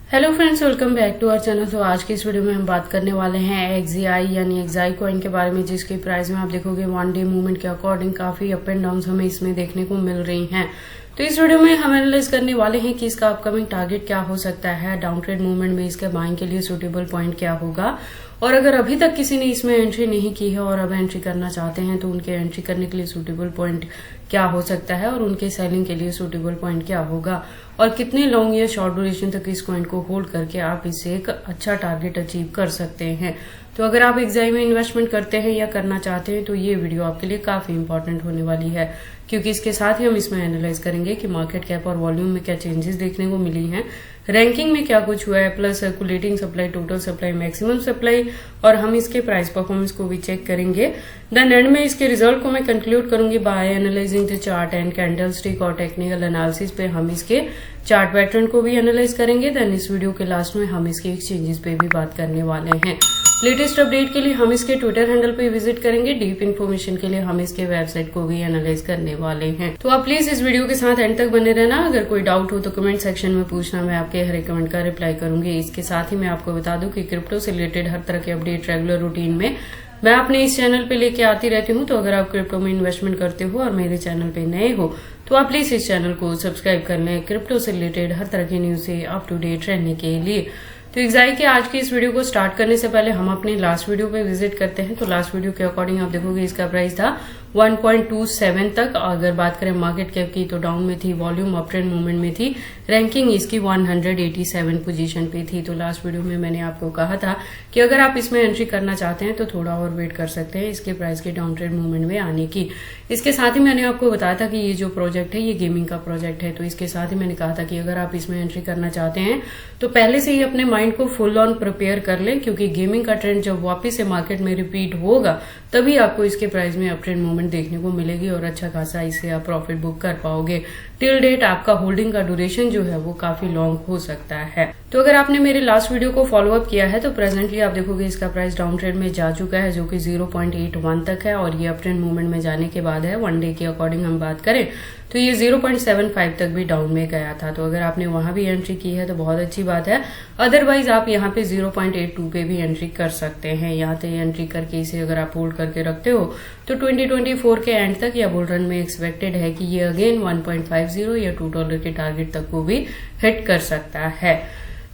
Hello friends, welcome back to our channel. तो आज की इस वीडियो में हम बात करने वाले हैं एक्सआई यानी एक्सआई कॉइन के बारे में, जिसकी प्राइस में आप देखोगे वन डे मूवमेंट के अकॉर्डिंग काफी अप एंड डाउन हमें इसमें देखने को मिल रही हैं। तो इस वीडियो में हम एनालाइज करने वाले हैं कि इसका अपकमिंग टारगेट क्या हो सकता है, डाउन ट्रेड मूवमेंट में इसके बाइंग के लिए सुटेबल पॉइंट क्या होगा, और अगर अभी तक किसी ने इसमें एंट्री नहीं की है और अब एंट्री करना चाहते हैं तो उनके एंट्री करने के लिए सुटेबल पॉइंट क्या हो सकता है, और उनके सेलिंग के लिए सुटेबल पॉइंट क्या होगा, और कितने लॉन्ग या शॉर्ट ड्यूरेशन तक इस पॉइंट को होल्ड करके आप इससे एक अच्छा टारगेट अचीव कर सकते हैं। तो अगर आप एक्सआई में इन्वेस्टमेंट करते हैं या करना चाहते हैं तो ये वीडियो आपके लिए काफी इंपॉर्टेंट होने वाली है, क्योंकि इसके साथ ही हम इसमें एनालाइज करेंगे कि मार्केट कैप और वॉल्यूम में क्या चेंजेस देखने को मिली हैं, रैंकिंग में क्या कुछ हुआ है, plus circulating supply, total supply, maximum supply, और हम इसके प्राइस परफॉर्मेंस को भी चेक करेंगे। देन एंड में इसके रिजल्ट को मैं कंक्लूड करूंगी by analysing the chart and candlestick, और टेक्निकल एनालिसिस पे हम इसके चार्ट पैटर्न को भी एनालाइज करेंगे। देन इस वीडियो के लास्ट में हम इसके एक्सचेंजेस पे भी बात करने वाले हैं। लेटेस्ट अपडेट के लिए हम इसके ट्विटर हैंडल पे विजिट करेंगे। डीप इन्फॉर्मेशन के लिए हम इसके वेबसाइट को भी एनालाइज करने वाले हैं। तो आप प्लीज इस वीडियो के साथ एंड तक बने रहना। अगर कोई डाउट हो तो कमेंट सेक्शन में पूछना, मैं आपके हर एक कमेंट का रिप्लाई करूंगी। इसके साथ ही मैं आपको बता दूं कि क्रिप्टो से रिलेटेड हर तरह के अपडेट रेगुलर रूटीन में मैं अपने इस चैनल पे लेके आती रहती हूँ। तो अगर आप क्रिप्टो में इन्वेस्टमेंट करते हो और मेरे चैनल पे नए हो तो आप प्लीज इस चैनल को सब्सक्राइब कर लें क्रिप्टो से रिलेटेड हर तरह की न्यूज से अप टू डेट रहने के लिए। तो एक्सआई के आज की इस वीडियो को स्टार्ट करने से पहले हम अपने लास्ट वीडियो पे विजिट करते हैं। तो लास्ट वीडियो के अकॉर्डिंग आप देखोगे इसका प्राइस था 1.27 तक। अगर बात करें मार्केट कैप की तो डाउन में थी, वॉल्यूम अप ट्रेंड मूवमेंट में थी, रैंकिंग इसकी 187 पोजीशन पे थी। तो लास्ट वीडियो में मैंने आपको कहा था कि अगर आप इसमें एंट्री करना चाहते हैं तो थोड़ा और वेट कर सकते हैं इसके प्राइस के डाउन ट्रेंड मूवमेंट में आने की। इसके साथ ही मैंने आपको बताया था कि ये जो प्रोजेक्ट है ये गेमिंग का प्रोजेक्ट है। तो इसके साथ ही मैंने कहा था कि अगर आप इसमें एंट्री करना चाहते हैं तो पहले से ही अपने माइंड को फुल ऑन प्रिपेयर कर लें, क्योंकि गेमिंग का ट्रेंड जब वापस से मार्केट में रिपीट होगा तभी आपको इसके प्राइस में अप ट्रेंड मूवमेंट देखने को मिलेगी और अच्छा खासा इससे आप प्रॉफिट बुक कर पाओगे। टिल डेट आपका होल्डिंग का ड्यूरेशन जो है वो काफी लॉन्ग हो सकता है। तो अगर आपने मेरे लास्ट वीडियो को फॉलो अप किया है तो प्रेजेंटली आप देखोगे इसका प्राइस डाउन ट्रेंड में जा चुका है, जो कि 0.81 तक है, और ये अप ट्रेंड मूवमेंट में जाने के बाद है। वन डे के अकॉर्डिंग हम बात करें तो ये 0.75 तक भी डाउन में गया था। तो अगर आपने वहां भी एंट्री की है तो बहुत अच्छी बात है। अदरवाइज आप यहाँ पे 0.82 पे भी एंट्री कर सकते हैं। यहाँ पे एंट्री करके इसे अगर आप होल्ड करके रखते हो तो 2024 के एंड तक या बुल रन में एक्सपेक्टेड है कि ये अगेन 1.50 या $2 के टारगेट तक को भी हिट कर सकता है।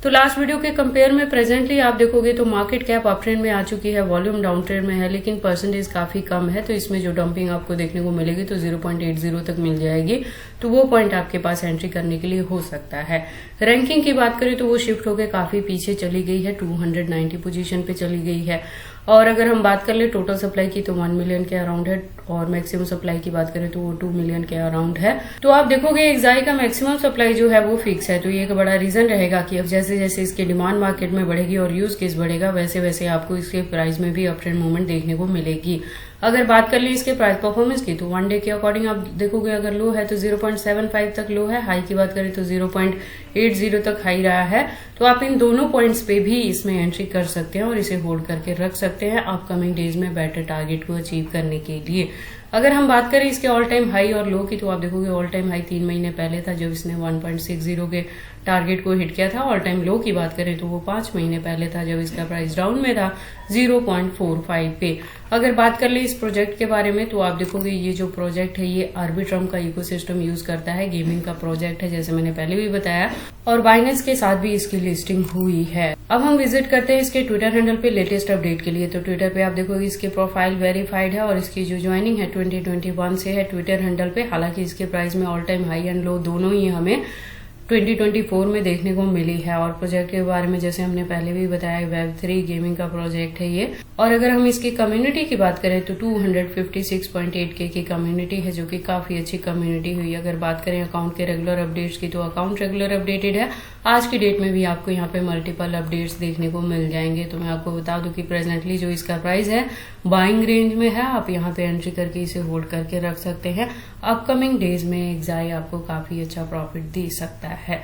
तो लास्ट वीडियो के कंपेयर में प्रेजेंटली आप देखोगे तो मार्केट कैप अप ट्रेंड में आ चुकी है, वॉल्यूम डाउन ट्रेंड में है, लेकिन परसेंटेज काफी कम है। तो इसमें जो डंपिंग आपको देखने को मिलेगी तो 0.80 तक मिल जाएगी। तो वो पॉइंट आपके पास एंट्री करने के लिए हो सकता है। रैंकिंग की बात करें तो वो शिफ्ट होकर काफी पीछे चली गई है, 290 पोजीशन पे चली गई है। और अगर हम बात कर ले टोटल सप्लाई की तो 1 मिलियन के अराउंड है, और मैक्सिमम सप्लाई की बात करें तो वो 2 मिलियन के अराउंड है। तो आप देखोगे एक्सआई का मैक्सिमम सप्लाई जो है वो फिक्स है। तो ये एक बड़ा रीजन रहेगा कि अब जैसे जैसे इसकी डिमांड मार्केट में बढ़ेगी और यूज केस बढ़ेगा वैसे वैसे आपको इसके प्राइस में भी अप ट्रेंड मूवमेंट देखने को मिलेगी। अगर बात कर ले इसके प्राइस परफॉर्मेंस की तो वन डे के अकॉर्डिंग आप देखोगे अगर लो है तो 0.75 तक लो है, हाई की बात करें तो 0.80 तक हाई रहा है। तो आप इन दोनों पॉइंट्स पे भी इसमें एंट्री कर सकते हैं और इसे होल्ड करके रख सकते हैं अपकमिंग डेज में बेटर टारगेट को अचीव करने के लिए। अगर हम बात करें इसके ऑल टाइम हाई और लो की तो आप देखोगे ऑल टाइम हाई 3 महीने पहले था जब इसने 1.60 के टारगेट को हिट किया था। ऑल टाइम लो की बात करें तो वो 5 महीने पहले था जब इसका प्राइस डाउन में था 0.45 पे। अगर बात कर ले इस प्रोजेक्ट के बारे में तो आप देखोगे ये जो प्रोजेक्ट है ये आर्बिट्रम का इकोसिस्टम यूज करता है, गेमिंग का प्रोजेक्ट है जैसे मैंने पहले भी बताया, और बाइनेंस के साथ भी इसकी लिस्टिंग हुई है। अब हम विजिट करते हैं इसके ट्विटर हैंडल पे लेटेस्ट अपडेट के लिए। तो ट्विटर पे आप देखोगे इसकी प्रोफाइल वेरीफाइड है और इसकी जो ज्वाइनिंग है 2021 से है ट्विटर हैंडल पे। हालांकि इसके प्राइस में all time high and low दोनों ही हमें 2024 में देखने को मिली है। और प्रोजेक्ट के बारे में जैसे हमने पहले भी बताया Web3 गेमिंग का प्रोजेक्ट है ये। और अगर हम इसकी कम्युनिटी की बात करें तो 256.8K की कम्युनिटी है, जो कि काफी अच्छी कम्युनिटी हुई। अगर बात करें अकाउंट के रेगुलर अपडेट्स की तो अकाउंट रेगुलर अपडेटेड है। आज की डेट में भी आपको यहाँ पे मल्टीपल अपडेट्स देखने को मिल जाएंगे। तो मैं आपको बता दूं कि प्रेजेंटली जो इसका प्राइस है बाइंग रेंज में है, आप यहाँ पे एंट्री करके इसे होल्ड करके रख सकते हैं। अपकमिंग डेज में एक्सआई आपको काफी अच्छा प्रॉफिट दे सकता है।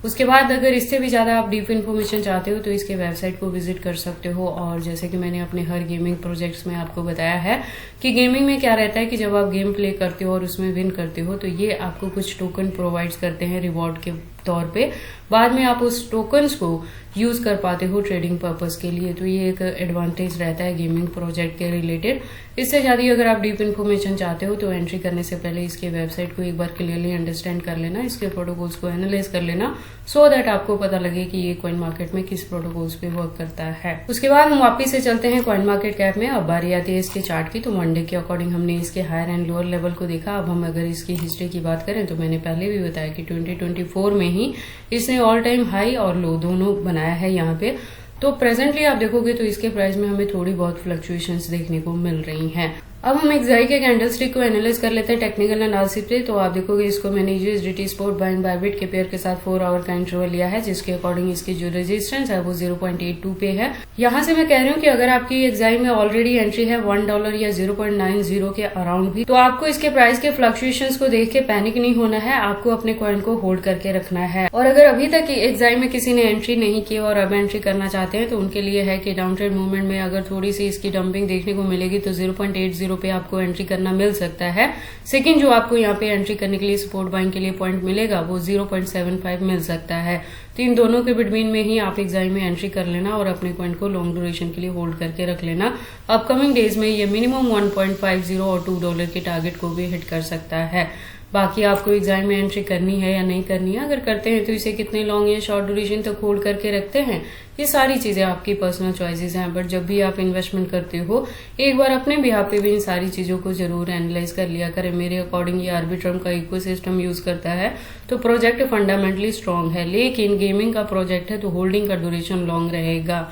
उसके बाद अगर इससे भी ज्यादा आप डीप इन्फॉर्मेशन चाहते हो तो इसके वेबसाइट को विजिट कर सकते हो। और जैसे कि मैंने अपने हर गेमिंग प्रोजेक्ट्स में आपको बताया है कि गेमिंग में क्या रहता है कि जब आप गेम प्ले करते हो और उसमें विन करते हो तो ये आपको कुछ टोकन प्रोवाइड करते हैं रिवॉर्ड के तौर पे। बाद में आप उस टोकन्स को यूज कर पाते हो ट्रेडिंग पर्पस के लिए। तो ये एक एडवांटेज रहता है गेमिंग प्रोजेक्ट के रिलेटेड। इससे ज्यादा अगर आप डीप इन्फॉर्मेशन चाहते हो तो एंट्री करने से पहले इसके वेबसाइट को एक बार क्लियरली अंडरस्टैंड कर लेना, इसके प्रोटोकॉल्स को एनालाइज कर लेना, सो दैट आपको पता लगे कि ये कॉइन मार्केट में किस प्रोटोकॉल्स पे वर्क करता है। उसके बाद हम वापिस से चलते हैं कॉइन मार्केट कैप में। अब बारी आती है इसके चार्ट की। तो मंडे के अकॉर्डिंग हमने इसके हायर एंड लोअर लेवल को देखा। अब हम अगर इसकी हिस्ट्री की बात करें तो मैंने पहले भी बताया कि 2024 में ही इसने ऑल टाइम हाई और लो दोनों बनाया है यहाँ पे। तो प्रेजेंटली आप देखोगे तो इसके प्राइस में हमें थोड़ी बहुत फ्लक्चुएशंस देखने को मिल रही हैं। अब हम एक्साई के कैंडलस्टिक को एनालाइज कर लेते हैं टेक्निकल एनालिसिस पे। तो आप देखोगे इसको मैंने यूएसडीटी स्पॉट बाइंग बाइबिट के पेयर के साथ 4 आवर का इंटरवल लिया है, जिसके अकॉर्डिंग इसकी जो रेजिस्टेंस है वो 0.82 पे है। यहाँ से मैं कह रही हूँ कि अगर आपकी एक्साई में ऑलरेडी एंट्री है $1 या 0.90 के अराउंड भी, तो आपको इसके प्राइस के फ्लक्चुएशंस को देख के पैनिक नहीं होना है, आपको अपने कॉइन को होल्ड करके रखना है। और अगर अभी तक एक्साई में किसी ने एंट्री नहीं की और अब एंट्री करना चाहते हैं तो उनके लिए है कि डाउन ट्रेड मूवमेंट में अगर थोड़ी सी इसकी डंपिंग देखने को मिलेगी तो 0.80 पे आपको एंट्री करना मिल सकता है। सेकंड जो आपको यहाँ पे एंट्री करने के लिए सपोर्ट बाइंग के लिए पॉइंट मिलेगा वो 0.75 मिल सकता है। तो इन दोनों के बिटवीन में ही आप एक्साई में एंट्री कर लेना और अपने कॉइन को लॉन्ग ड्यूरेशन के लिए होल्ड करके रख लेना। अपकमिंग डेज में ये मिनिमम 1.50 और $2 के टारगेट को भी हिट कर सकता है। बाकी आपको एक्साई में एंट्री करनी है या नहीं करनी है, अगर करते हैं तो इसे कितने लॉन्ग या शॉर्ट ड्यूरेशन तक होल्ड करके रखते हैं, ये सारी चीजें आपकी पर्सनल चॉइसेस हैं। बट जब भी आप इन्वेस्टमेंट करते हो एक बार अपने बिहाफ पे भी इन सारी चीजों को जरूर एनालाइज कर लिया करें। मेरे अकॉर्डिंग ये आर्बिट्रम का इकोसिस्टम यूज करता है तो प्रोजेक्ट फंडामेंटली स्ट्रांग है, लेकिन गेमिंग का प्रोजेक्ट है तो होल्डिंग का ड्यूरेशन लॉन्ग रहेगा।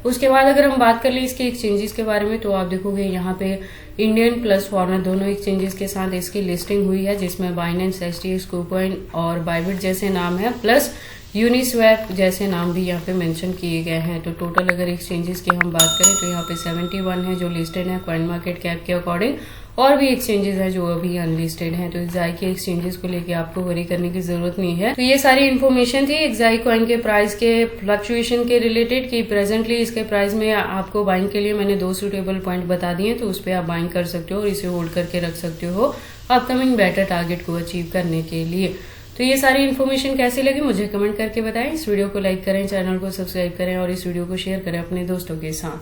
उसके बाद अगर हम बात कर ले इसके एक्सचेंजेस के बारे में तो आप देखोगे यहाँ पे इंडियन प्लस फॉरेन दोनों एक्सचेंजेस के साथ इसकी लिस्टिंग हुई है, जिसमें बाइनेंस, एचटीएक्स, KuCoin और बाइबिट जैसे नाम है, प्लस यूनिस्वैप जैसे नाम भी यहाँ पे मेंशन किए गए हैं। तो टोटल अगर एक्सचेंजेस की हम बात करें तो यहाँ पे 71 है जो लिस्टेड है कॉइन मार्केट कैप के अकॉर्डिंग, और भी एक्सचेंजेस है जो अभी अनलिस्टेड हैं। तो एक्साई के एक्सचेंजेस को लेके आपको वरी करने की जरूरत नहीं है। तो ये सारी इन्फॉर्मेशन थी एक्साई कॉइन के प्राइस के फ्लक्चुएशन के रिलेटेड कि प्रेजेंटली इसके प्राइस में आपको बाइंग के लिए मैंने 2 सुटेबल पॉइंट बता दिए, तो उस पर आप बाइंग कर सकते हो और इसे होल्ड करके रख सकते हो अपकमिंग बेटर टारगेट को अचीव करने के लिए। तो ये सारी इन्फॉर्मेशन कैसी लगी मुझे कमेंट करके बताएं। इस वीडियो को लाइक करें, चैनल को सब्सक्राइब करें और इस वीडियो को शेयर करें अपने दोस्तों के साथ।